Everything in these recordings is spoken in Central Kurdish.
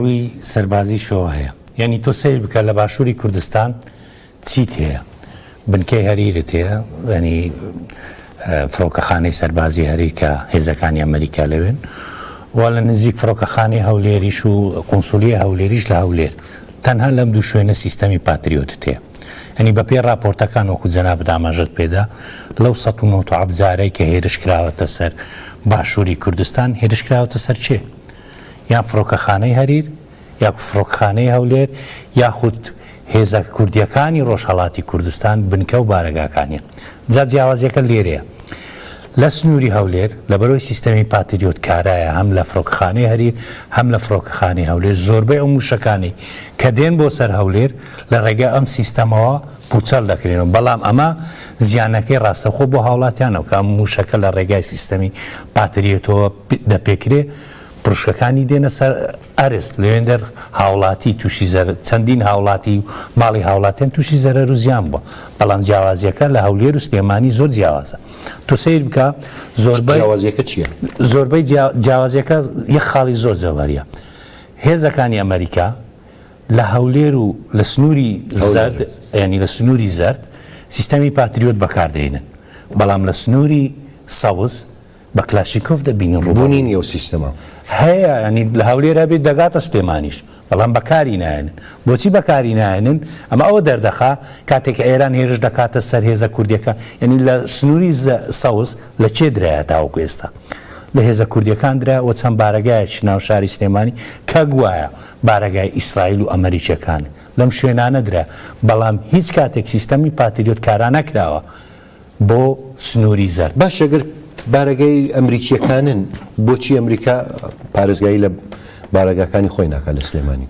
وی سەربازی شۆ هەیە یعنی تۆ سیر بکە لە باشووری کوردستان چیت هەیە بنکەی هەریرت هەیە ینی فڕۆکەخانەی سەربازی هەریر کە هێزەکانی ئەمریکا لەوێن وا لە نزیک فڕۆکەخانەی هەولێریش و قونسولیە هەولێریش لە هەولێر تەنها لەم دوو شوێنە سیستەمی پاتریۆتت هەیە ئەنی بە پێی راپۆرتەکان وەکو جەناب دامەژت پێدا لەو ١٩٧ جارەی کە هێرش کراوەتە سەر باشووری کوردستان هێرش کراوەتە سەر چێ؟ یان فڕۆکەخانەی هەریر یا فڕۆکەخانەی هەولێر یاخود هێزە کوردیەکانی ڕۆژهەڵاتی کوردستان بنکە و بارەگاکانیان جا جیاوازیەکە لێرەیە لە سنووری هەولێر لە بەرەوەی سیستەمی پاتریۆت کارایە هەم لە فڕۆکەخانەی هەریر هەم لە فڕۆکەخانەی هەولێر زۆربەی ئەو موشەکانی کە دێن بۆ سەر هەولێر لە ڕێگای ئەم سیستەمەوە پوچەڵ دەکرێنەوە بەڵام ئەمە زیانەکەی ڕاستەخۆ بۆ هاوڵاتیانەوە کە ئەم موشەکە لە ڕێگای سیستەمی پاتریۆتەوە دەپێکرێ پڕشکەکانی دێنە سەر ئەرز لەوێندەر هاوڵاتی تووشی چەندین هاوڵاتی و ماڵی هاوڵاتیان تووشی زەرەر و زیان بووە بەڵام جیاوازیەکە لە هەولێر و سلێمانی زۆر جیاوازە تو سیر بکە جیاوازیەکە چییە؟ زۆربەی جیاوازیەکە یەک خاڵی زۆر جەوهەریە هێزەکانی ئەمریکا لە هەولێر و لە سنووری زەرد ینی لە سنووری زەرد سیستەمی پاتریۆت بەکاردێنن بەڵام لە سنووری سەوز بە کلاشیکۆف دەبینن ڕوونی نیە و سیستەمە هەیە ینی لە هەولێرە بێت دەگاتە سلێمانیش بەڵام بەکاری نایەنن بۆچی بەکاری نایەنن ئەمە ئەوە دەردەخا کاتێک ئێران هێرش دەکاتە سەر هێزە کوردیەکە یعنی لە سنووری سەوز لە چێ درایە تاوەکو ئێستا لە هێزە کوردیەکان درا و چەند بارەگایەکی ناو شاری سلێمانی کە گوایە بارەگای ئیسرائیل و ئەمریکیەکان لەم شوێنانە درا بەڵام هیچ کاتێک سیستەمی پاتریۆت کارا نەکراوە بۆ سنووری زەرد باش ئەگەر بارەگای ئەمریکیەکانن بۆچی ئەمریکا پارێزگایی لە بارەگاکانی خۆی ناکات لە سلێمانی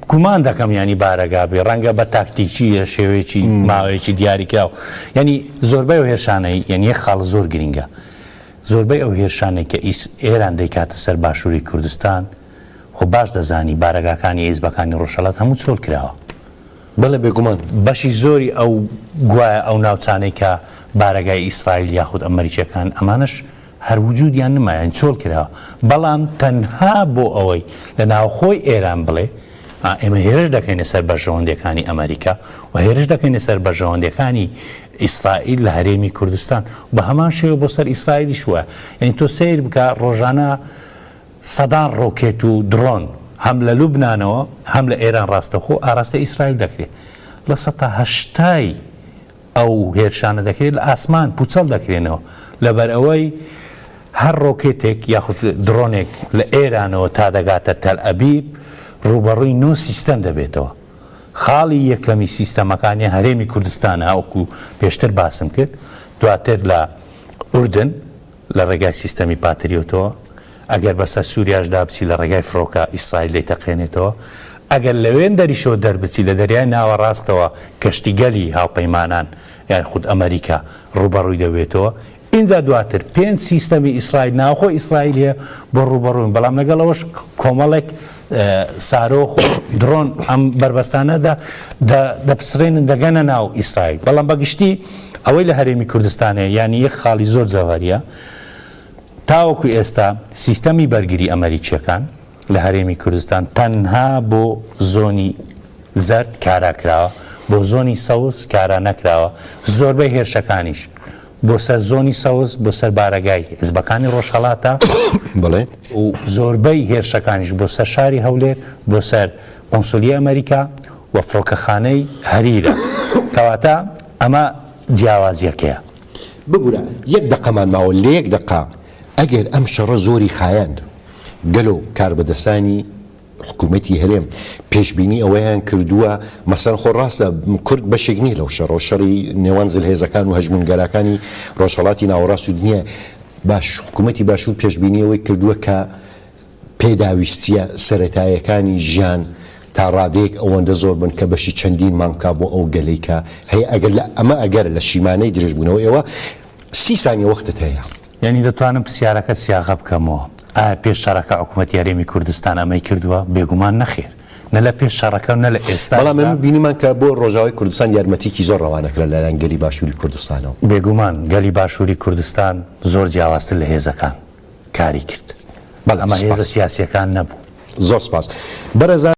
گومان دەکەم ینی بارەگا بێ ڕەنگە بە تاکتیکی شێوەیەکی ماوەیەکی دیاریکراوە ینی زۆربەی ئەو هێرشانەی یعنی یەک خاڵ زۆر گرینگە زۆربەی ئەو هێرشانەی کە ئێران دەیکاتە سەر باشووری کوردستان خۆ باش دەزانی بارەگاکانی هێزبەکانی ڕۆژهەڵات هەموو چۆڵ کراوە بەڵێ بێگومان بەشی زۆری ئەو گوایە ئەو ناوچانەی کە بارەگای ئیسرائیل یاخود ئەمریکیەکان ئەمانش هەروجودیان نمایان چۆڵ کراوە بەڵام تەنها بۆ ئەوەی لە ناوخۆی ئێران بڵێ ئێمە هێرش دەکەینە سەر بەرژەوەندەکانی ئەمریکا و هێرش دەکەینە سەر بەرژەوەندەکانی ئیسرائیل لە هەرێمی کوردستان بە هەمان شێوە بۆ سەر ئیسرائیلی شووە یعنی تۆ سیر بکە ڕۆژانە سەدان ڕۆکێت و درۆن هەم لە لوبنانەوە هەم لە ئێران ڕاستەخۆ ئاراستە ئیسرائیل دەکرێت لە ١٨ ئەو هێرشانە دەکرێت لە ئاسمان پوچەڵ دەکرێنەوە لەبەر ئەوەی هەر ڕۆکێتێک یاخود درۆنێک لە ئێرانەوە تا دەگاتە تەل ئەبیب ڕوبەڕووی نۆ سیستەم دەبێتەوە خاڵی یەکەمی سیستەمەکانی هەرێمی کوردستانە ئەوکو پێشتر باسم کرد دواتر لە ئوردن لە ڕێگای سیستەمی پاتریۆتەوە ئەگەر بەسەر سووریاشدا بچی لە ڕێگای فڕۆکە ئیسرائیل لی تەقێنێتەوە ئەگەر لەوێن دەریشەوە دەربچی لە دەریای ناوەڕاستەوە کەشتیگەلی هاوپەیمانان یان خود ئەمریکا ڕوبەڕووی دەبێتەوە اینجا دواتر 5 سیستەمی ئیسرائیل ناوخۆ ئیسرائیل هەیە بۆ ڕوبەڕووین بەڵام لەگەڵەوەش کۆمەڵێک سارۆخ درۆن ئەم بربەستانەدا دەپسرێنن دەگەنە ناو ئیسرائیل بەڵام بەگشتی ئەوەی لە هەرێمی کوردستانەیە یعنی یەک خاڵی زۆر جەوهەریە تاوەکو ئێستا سیستەمی بەرگری ئەمریکیەکان لە هەرێمی کوردستان تەنها بۆ زۆنی زەرد کاراکراوە بۆ زۆنی سەوز کارا نەکراوە زۆربەی هێرشەکانیش بۆ سەر زۆنی سەوز بۆ سەر بارەگای حیزبەکانی ڕۆژهەڵاتە بڵێ و زۆربەی هێرشەکانیش بۆ سەر شاری هەولێر بۆ سەر قۆنسولیە ئەمریکا و فڕۆکەخانەی هەریرە کەواتە ئەمە جیاوازیەکەیە ببوورە یەک دەقەمان ماوە لە یەک دقا ئەگەر ئەم شەڕە زۆری خایاند گەلۆ کاربەدەستانی حکوومەتی هەرێم پێشببینی ئەوەیان کردووە مەسەن خۆ ڕاستە کورد بەشێک نی لەو شەڕۆ شەڕی نێوان زلهێزەکان و هەژمونگەرەکانی ڕۆژهەڵاتی ناوەڕاست و نییە باش حکوومەتی باشوور پێشببینیەوەی کردووە کە پێداویستیە سەرەتایەکانی ژیان تا ڕادەیەک ئەوەندە زۆر بن کە بەشی چەندین مامکا بۆ ئەو گەلەی کە هەیە ئەگەر ئەمە ئەگەر لە شیمانەی درێژبوونەوە ئێوە 30 سانیە وەختت هەیە یعنی دەتوانم پرسیارەکە سیاغە بکەمەوە ئایا پێش شەڕەکە حکوومەتی هەرێمی کوردستان ئەمەی کردووە بێگومان نەخێر نە لە پێش شەڕەکە و نە لە ئێستا بەڵام ئێمە بینیمان کە بۆ ڕۆژاوای کوردستان یارمەتیکی زۆر ڕەوانەکرا لەلایەن گەلی باشووری کوردستانەوە بێگومان گەلی باشووری کوردستان زۆر جیاوازتر لە هێزەکان کاری کرد بەڵام ئەمە هێزە سیاسیەکان نەبوو زۆر سپاس بەرەزان